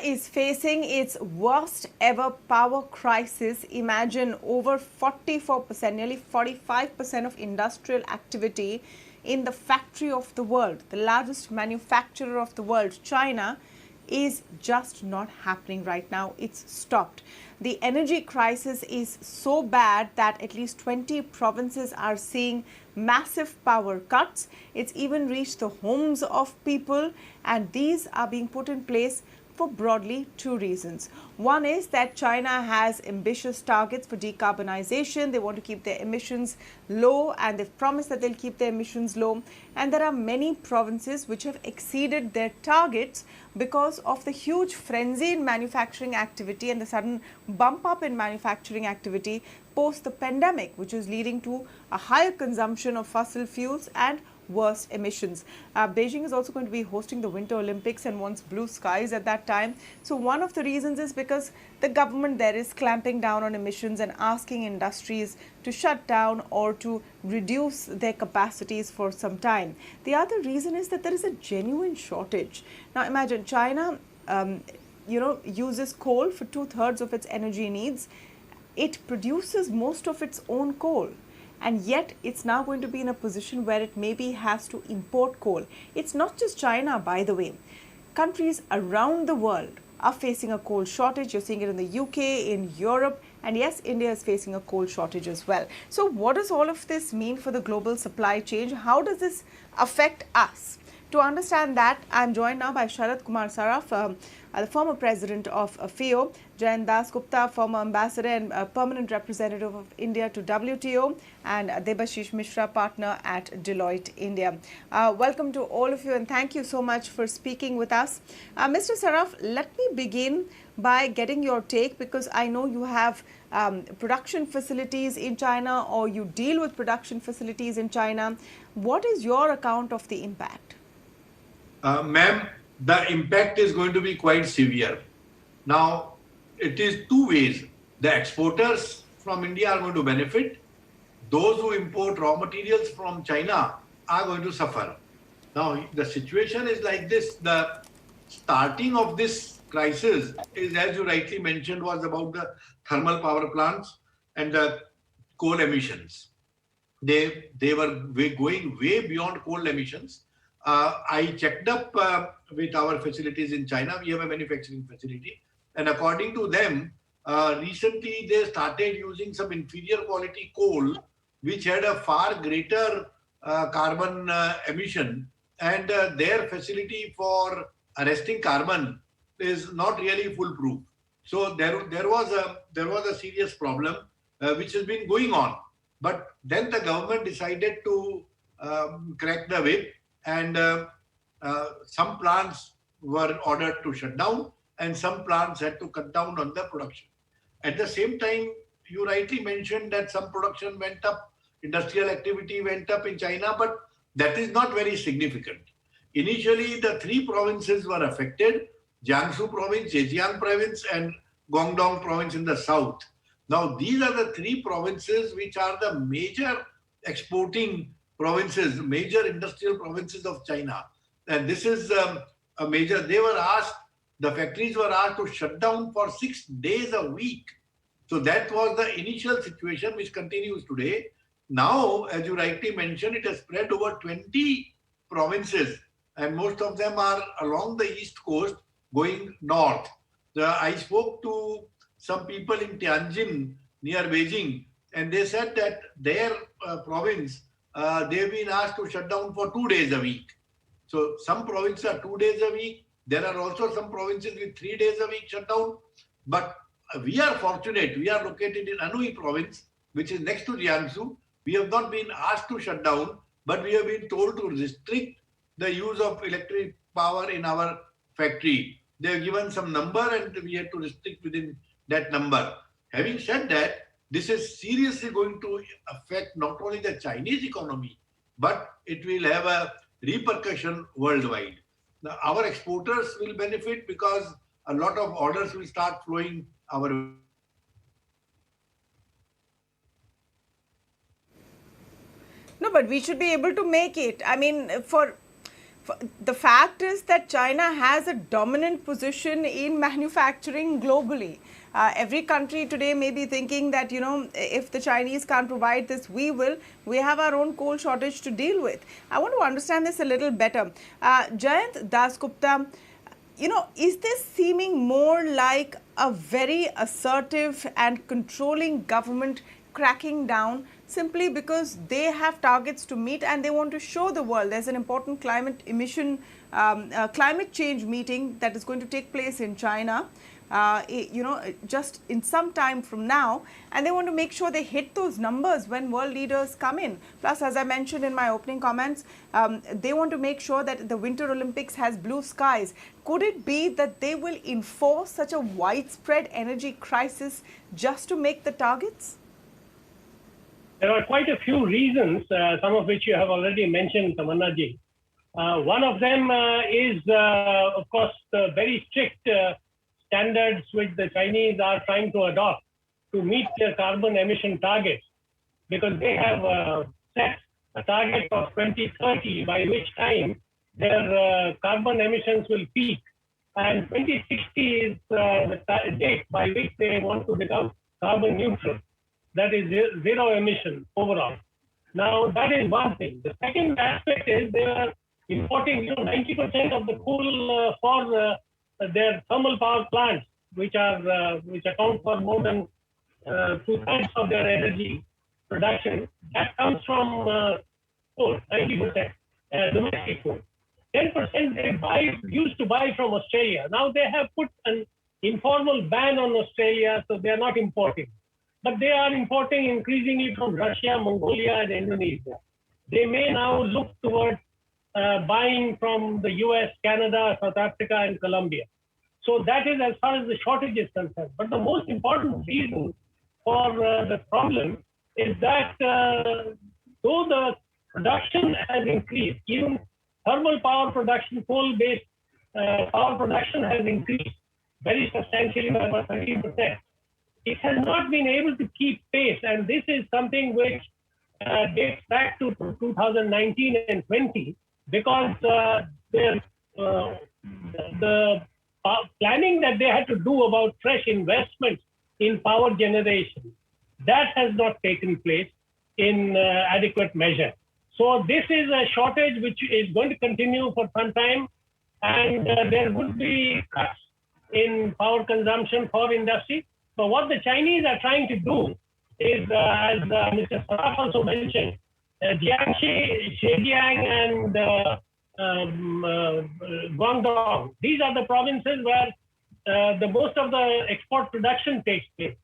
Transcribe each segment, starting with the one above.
is facing its worst ever power crisis. Imagine over 44%, nearly 45% of industrial activity in the factory of the world, the largest manufacturer of the world, China, is just not happening right now. It's stopped. The energy crisis is so bad that at least 20 provinces are seeing massive power cuts. It's even reached the homes of people, and these are being put in place for broadly two reasons. One is that China has ambitious targets for decarbonization. They want to keep their emissions low, and they've promised that they'll keep their emissions low. And there are many provinces which have exceeded their targets because of the huge frenzy in manufacturing activity and the sudden bump up in manufacturing activity post the pandemic, which is leading to a higher consumption of fossil fuels and worse emissions. Beijing is also going to be hosting the Winter Olympics and wants blue skies at that time. So one of the reasons is because the government there is clamping down on emissions and asking industries to shut down or to reduce their capacities for some time. The other reason is that there is a genuine shortage. Now imagine China uses coal for 2/3 of its energy needs. It produces most of its own coal. And yet it's now going to be in a position where it maybe has to import coal. It's not just China, by the way. Countries around the world are facing a coal shortage. You're seeing it in the UK, in Europe, and yes, India is facing a coal shortage as well. So what does all of this mean for the global supply chain? How does this affect us? To understand that, I'm joined now by Sharad Kumar Saraf, the former president of FIEO, Jayant Dasgupta, former ambassador and permanent representative of India to WTO, and Debasish Mishra, partner at Deloitte India. Welcome to all of you, and thank you so much for speaking with us. Mr. Saraf, let me begin by getting your take, because I know you have production facilities in China, or you deal with production facilities in China. What is your account of the impact? Ma'am, the impact is going to be quite severe. Now, it is two ways. The exporters from India are going to benefit. Those who import raw materials from China are going to suffer. Now, the situation is like this. The starting of this crisis is, as you rightly mentioned, was about the thermal power plants and the coal emissions. They were going way beyond coal emissions. I checked up with our facilities in China. We have a manufacturing facility, and according to them, recently they started using some inferior quality coal, which had a far greater carbon emission, and their facility for arresting carbon is not really foolproof. So there was a serious problem which has been going on. But then the government decided to crack the whip, and some plants were ordered to shut down, and some plants had to cut down on the production. At the same time, you rightly mentioned that some production went up, industrial activity went up in China, but that is not very significant. Initially, the three provinces were affected: Jiangsu province, Zhejiang province, and Guangdong province in the south. Now, these are the three provinces which are the major exporting provinces, major industrial provinces of China. And this is a major, the factories were asked to shut down for 6 days a week. So that was the initial situation, which continues today. Now, as you rightly mentioned, it has spread over 20 provinces, and most of them are along the east coast going north. I spoke to some people in Tianjin near Beijing, and they said that their province, they've been asked to shut down for 2 days a week. So some provinces are 2 days a week. There are also some provinces with 3 days a week shut down. But we are fortunate. We are located in Anhui province, which is next to Jiangsu. We have not been asked to shut down, but we have been told to restrict the use of electric power in our factory. They have given some number, and we had to restrict within that number. Having said that, this is seriously going to affect not only the Chinese economy, but it will have a repercussion worldwide. Now, our exporters will benefit because a lot of orders will start flowing our way. No, but we should be able to make it. I mean, for The fact is that China has a dominant position in manufacturing globally. Every country today may be thinking that, if the Chinese can't provide this, we will. We have our own coal shortage to deal with. I want to understand this a little better. Jayant Dasgupta, is this seeming more like a very assertive and controlling government cracking down simply because they have targets to meet and they want to show the world? There's an important climate change meeting that is going to take place in China, just in some time from now, and they want to make sure they hit those numbers when world leaders come in. Plus, as I mentioned in my opening comments, they want to make sure that the Winter Olympics has blue skies. Could it be that they will enforce such a widespread energy crisis just to make the targets? There are quite a few reasons, some of which you have already mentioned, Tamanna ji. One of them is, of course, the very strict standards which the Chinese are trying to adopt to meet their carbon emission targets, because they have set a target of 2030, by which time their carbon emissions will peak. And 2060 is the date by which they want to become carbon neutral. That is zero emission overall. Now, that is one thing. The second aspect is they are importing 90% of the coal for their thermal power plants, which account for more than 2/3 of their energy production. That comes from coal, 90% domestic coal. 10% they used to buy from Australia. Now they have put an informal ban on Australia, so they are not importing. But they are importing increasingly from Russia, Mongolia, and Indonesia. They may now look towards buying from the US, Canada, South Africa, and Colombia. So that is as far as the shortage is concerned. But the most important reason for the problem is that though the production has increased, even thermal power production, coal-based power production has increased very substantially by about 30%. It has not been able to keep pace, and this is something which dates back to 2019 and 20, because the planning that they had to do about fresh investments in power generation, that has not taken place in adequate measure. So this is a shortage which is going to continue for some time, and there would be cuts in power consumption for industry. So what the Chinese are trying to do is, as Mr. Saraf also mentioned, Jiangxi, Zhejiang, and Guangdong. These are the provinces where the most of the export production takes place.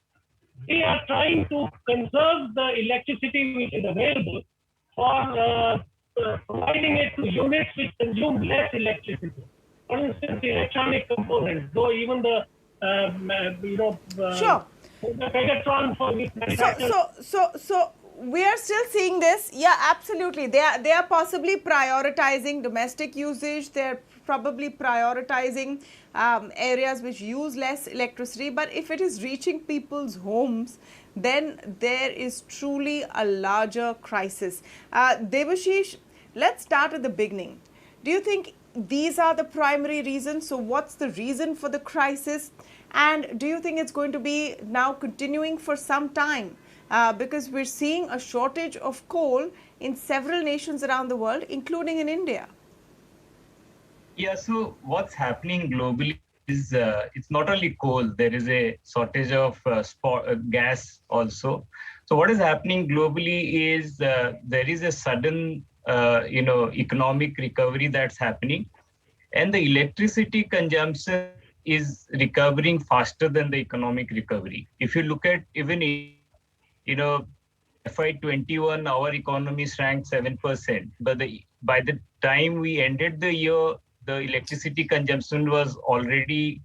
They are trying to conserve the electricity which is available for providing it to units which consume less electricity. For instance, electronic components, though even the sure. The Pegatron for this manufacturer. So we are still seeing this. Yeah, absolutely. They are possibly prioritizing domestic usage. They're probably prioritizing areas which use less electricity. But if it is reaching people's homes, then there is truly a larger crisis. Debashish, let's start at the beginning. Do you think these are the primary reasons? So what's the reason for the crisis? And do you think it's going to be now continuing for some time? Because we're seeing a shortage of coal in several nations around the world, including in India. Yeah, so what's happening globally is it's not only coal, there is a shortage of gas also. So what is happening globally is there is a sudden economic recovery that's happening, and the electricity consumption is recovering faster than the economic recovery. If you look at even FY21, our economy shrank 7%, but by the time we ended the year, the electricity consumption was already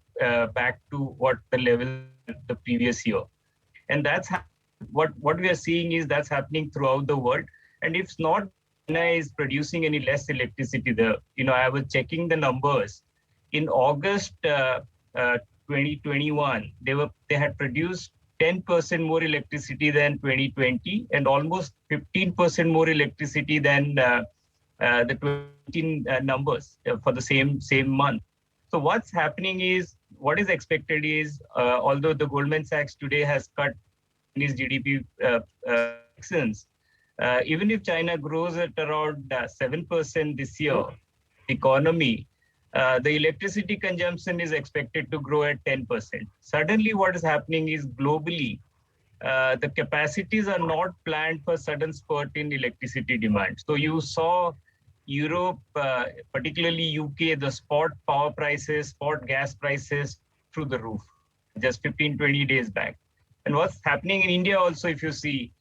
back to what the level the previous year. And that's what we are seeing is that's happening throughout the world. And if not, China is producing any less electricity. I was checking the numbers. In August 2021, they had produced 10% more electricity than 2020 and almost 15% more electricity than the 2019 numbers for the same month. So what's happening is, what is expected is, although the Goldman Sachs today has cut Chinese GDP predictions, even if China grows at around 7% this year, economy, the electricity consumption is expected to grow at 10%. Suddenly what is happening is, globally, the capacities are not planned for sudden spurt in electricity demand. So you saw Europe, particularly UK, the spot power prices, spot gas prices through the roof just 15, 20 days back. And what's happening in India also, if you see,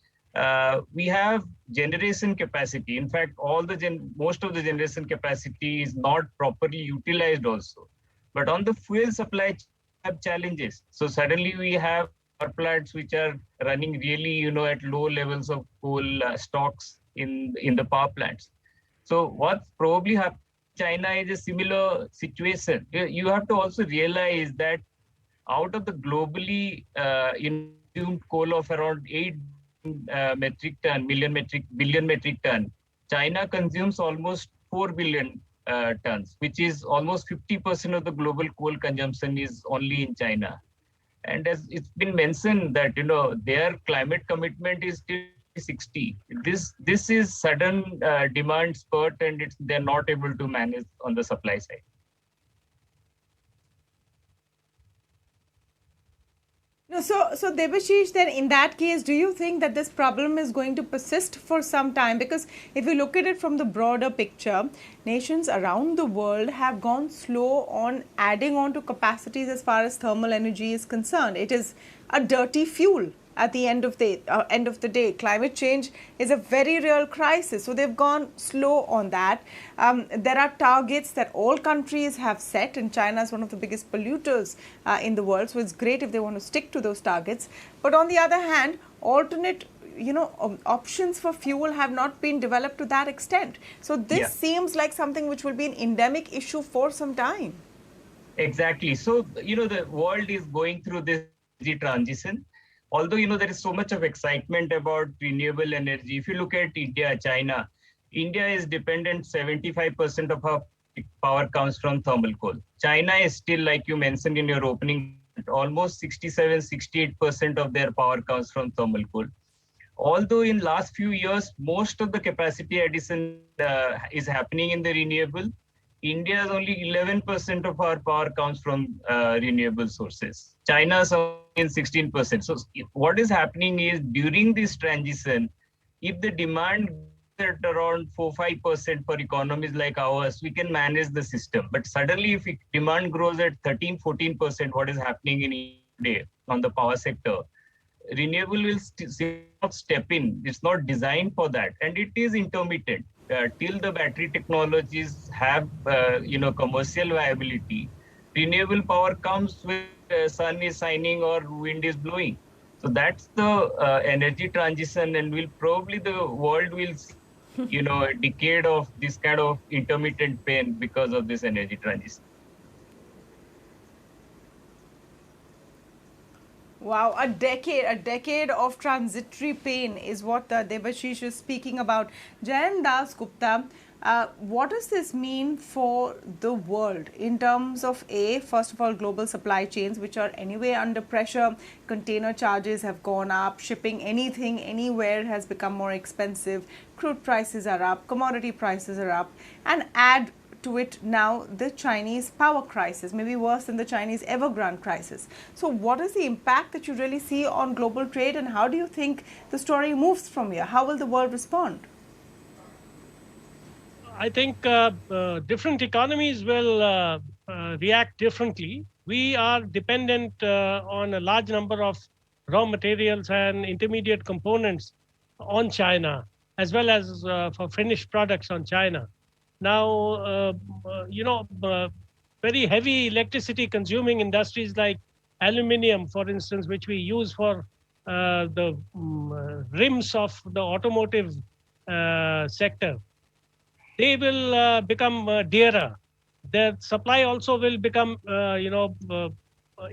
we have generation capacity. In fact, most of the generation capacity is not properly utilized also. But on the fuel supply, have challenges. So suddenly we have power plants which are running really, at low levels of coal stocks in the power plants. So what probably happened in China is a similar situation. You have to also realize that out of the globally consumed coal of around 8 billion metric ton, China consumes almost 4 billion tons, which is almost 50% of the global coal consumption is only in China. And as it's been mentioned that, their climate commitment is still 60. This is sudden demand spurt, and they're not able to manage on the supply side. No, so Debashish, then in that case, do you think that this problem is going to persist for some time? Because if you look at it from the broader picture, nations around the world have gone slow on adding on to capacities as far as thermal energy is concerned. It is a dirty fuel at the end of the day. Climate change is a very real crisis. So they've gone slow on that. There are targets that all countries have set, and China is one of the biggest polluters in the world. So it's great if they want to stick to those targets. But on the other hand, alternate options for fuel have not been developed to that extent. So this seems like something which will be an endemic issue for some time. Exactly. So, the world is going through this energy transition. Although, there is so much of excitement about renewable energy. If you look at India, China, India is dependent, 75% of our power comes from thermal coal. China is still, like you mentioned in your opening, almost 67-68% of their power comes from thermal coal. Although in last few years, most of the capacity addition is happening in the renewable, India's only 11% of our power comes from renewable sources. China's only in 16%. So what is happening is, during this transition, if the demand at around 4-5% for economies like ours, we can manage the system. But suddenly, if demand grows at 13-14%, what is happening in India on the power sector, renewable will not step in. It's not designed for that, and it is intermittent. Till the battery technologies have commercial viability, renewable power comes when sun is shining or wind is blowing. So that's the energy transition, and the world will see, a decade of this kind of intermittent pain because of this energy transition. Wow, a decade of transitory pain is what Debashish is speaking about. Jayant Dasgupta, what does this mean for the world in terms of first of all, global supply chains, which are anyway under pressure? Container charges have gone up, shipping anything anywhere has become more expensive, crude prices are up, commodity prices are up, and add to it now the Chinese power crisis, maybe worse than the Chinese Evergrande crisis. So what is the impact that you really see on global trade, and how do you think the story moves from here? How will the world respond? I think different economies will react differently. We are dependent on a large number of raw materials and intermediate components on China, as well as for finished products on China. Now, very heavy electricity consuming industries like aluminium, for instance, which we use for the rims of the automotive sector, they will become dearer. Their supply also will become,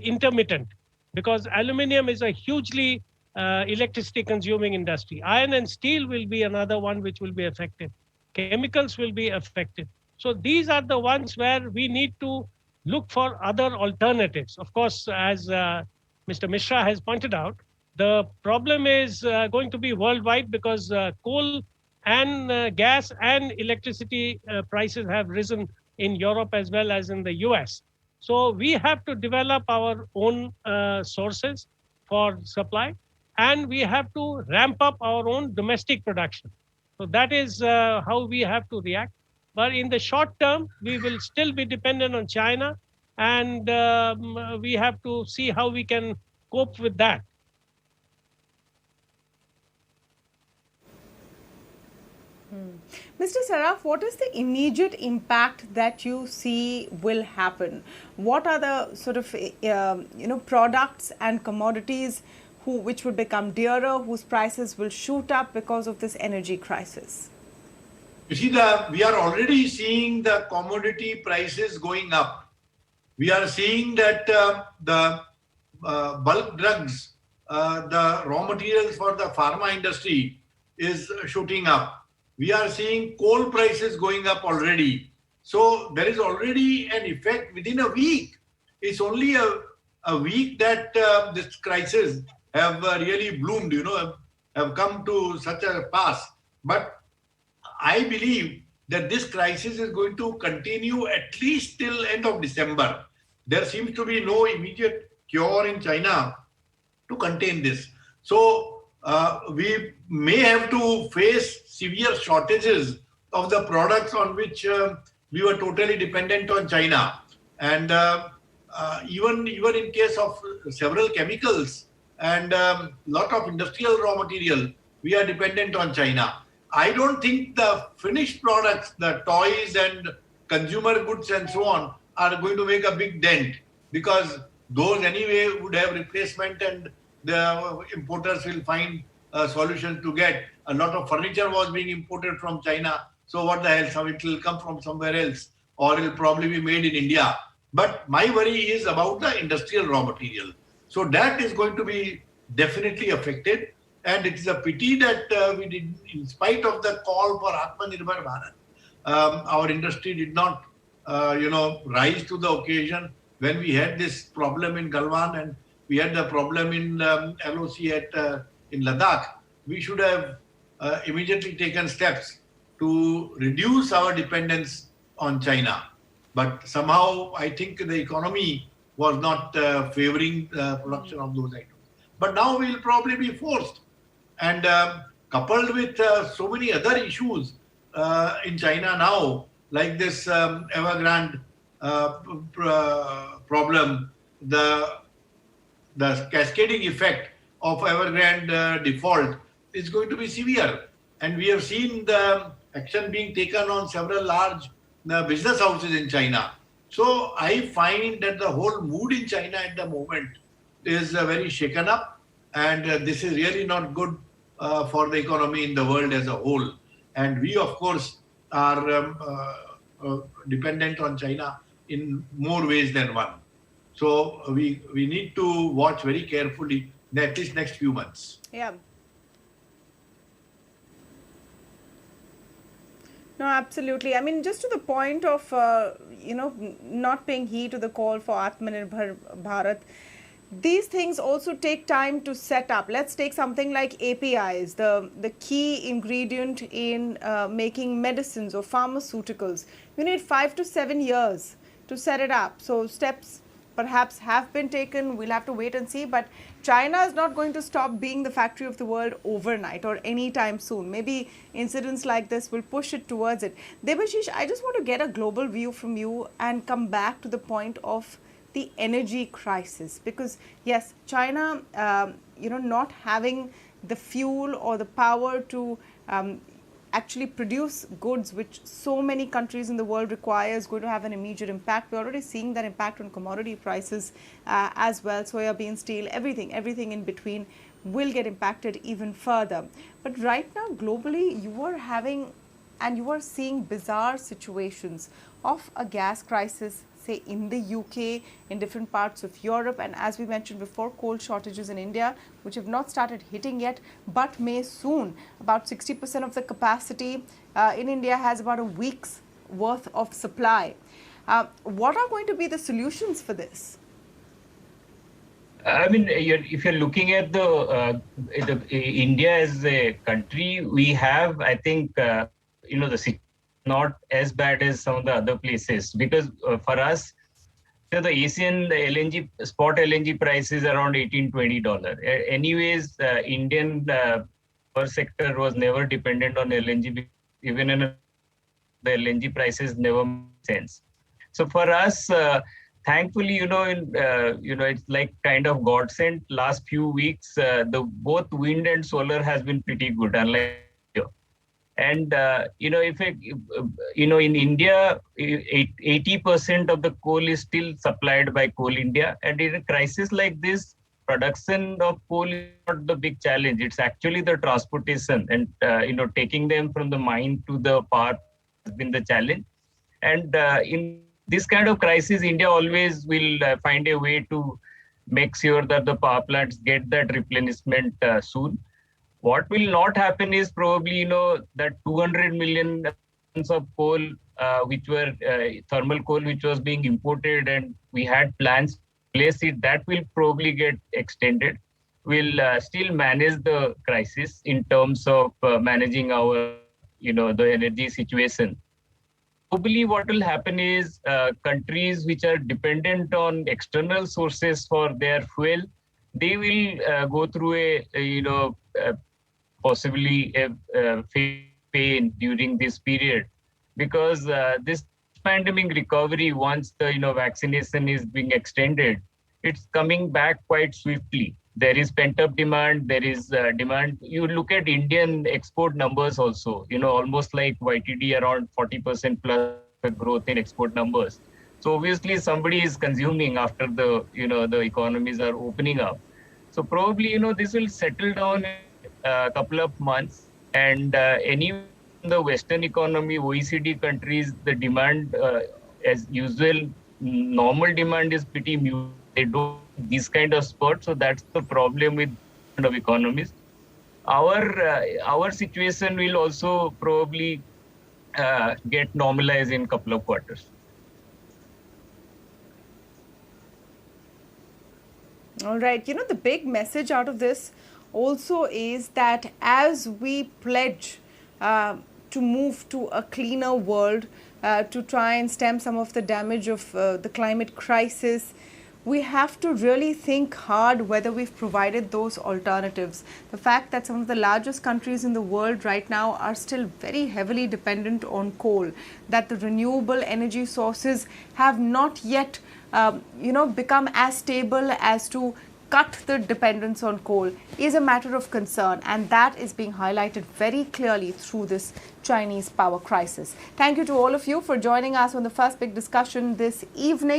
intermittent, because aluminium is a hugely electricity consuming industry. Iron and steel will be another one which will be affected. chemicals will be affected. So these are the ones where we need to look for other alternatives. Of course, as Mr. Mishra has pointed out, the problem is going to be worldwide because coal and gas and electricity prices have risen in Europe as well as in the US. So we have to develop our own sources for supply, and we have to ramp up our own domestic production. So that is how we have to react. But in the short term, we will still be dependent on China, and we have to see how we can cope with that. Mr. Saraf, what is the immediate impact that you see will happen? What are the sort of products and commodities which will become dearer, whose prices will shoot up because of this energy crisis? You see, we are already seeing the commodity prices going up. We are seeing that the bulk drugs, the raw materials for the pharma industry is shooting up. We are seeing coal prices going up already. So there is already an effect within a week. It's only a week that this crisis have really bloomed, have come to such a pass. But I believe that this crisis is going to continue at least till end of December. There seems to be no immediate cure in China to contain this. So we may have to face severe shortages of the products on which we were totally dependent on China. And even in case of several chemicals and lot of industrial raw material, we are dependent on China. I don't think the finished products, the toys and consumer goods and so on, are going to make a big dent, because those anyway would have replacement, and the importers will find a solution to get. A lot of furniture was being imported from China. So what the hell? So it will come from somewhere else, or it will probably be made in India. But my worry is about the industrial raw material. So that is going to be definitely affected. And it is a pity that we did, in spite of the call for Atmanirbhar Bharat, our industry did not, rise to the occasion when we had this problem in Galwan and we had the problem in LOC in Ladakh. We should have immediately taken steps to reduce our dependence on China. But somehow I think the economy was not favoring the production of those items. But now we will probably be forced. And coupled with so many other issues in China now, like this Evergrande problem, the cascading effect of Evergrande default is going to be severe. And we have seen the action being taken on several large business houses in China. So I find that the whole mood in China at the moment is very shaken up, and this is really not good for the economy in the world as a whole. And we, of course, are dependent on China in more ways than one. So we need to watch very carefully at least next few months. Yeah. No, absolutely. I mean, just to the point of, not paying heed to the call for Atmanirbhar Bharat, these things also take time to set up. Let's take something like APIs, the key ingredient in making medicines or pharmaceuticals. You need 5 to 7 years to set it up. So steps perhaps have been taken. We'll have to wait and see. But China is not going to stop being the factory of the world overnight or anytime soon. Maybe incidents like this will push it towards it. Debashish, I just want to get a global view from you and come back to the point of the energy crisis, because yes, China, not having the fuel or the power to actually produce goods which so many countries in the world require is going to have an immediate impact. We're already seeing that impact on commodity prices as well. Soya bean, steel, everything in between will get impacted even further. But right now, globally, you are seeing bizarre situations of a gas crisis, say in the UK, in different parts of Europe, and as we mentioned before, coal shortages in India, which have not started hitting yet, but may soon. About 60% of the capacity in India has about a week's worth of supply. What are going to be the solutions for this? I mean, if you're looking at the India as a country, we have, I think, the situation not as bad as some of the other places, because for us, the Asian LNG spot LNG price is around $18-20. Anyways, Indian power sector was never dependent on LNG, even in the LNG prices never made sense. So for us, thankfully, it's like kind of godsend. Last few weeks, both wind and solar has been pretty good, unlike here. And in India, 80% of the coal is still supplied by Coal India, and in a crisis like this, production of coal is not the big challenge. It's actually the transportation and taking them from the mine to the power has been the challenge. And in this kind of crisis, India always will find a way to make sure that the power plants get that replenishment soon. What will not happen is probably, that 200 million tons of coal, which were thermal coal, which was being imported, and we had plans to place it, that will probably get extended. We'll still manage the crisis in terms of managing our, the energy situation. Globally, what will happen is countries which are dependent on external sources for their fuel, they will go through possibly a pain during this period, because this pandemic recovery, once the vaccination is being extended, it's coming back quite swiftly. There is pent-up demand. There is demand. You look at Indian export numbers also. Almost like YTD around 40% plus growth in export numbers. So obviously somebody is consuming after the the economies are opening up. So probably this will settle down in a couple of months, and any in the Western economy, OECD countries, the demand as usual, normal demand is pretty muted. They don't these kind of spurts, so that's the problem with kind of economies. Our situation will also probably get normalized in a couple of quarters. All right. The big message out of this also is that as we pledge to move to a cleaner world, to try and stem some of the damage of the climate crisis, we have to really think hard whether we've provided those alternatives. The fact that some of the largest countries in the world right now are still very heavily dependent on coal, that the renewable energy sources have not yet become as stable as to cut the dependence on coal is a matter of concern, and that is being highlighted very clearly through this Chinese power crisis. Thank you to all of you for joining us on the first big discussion this evening.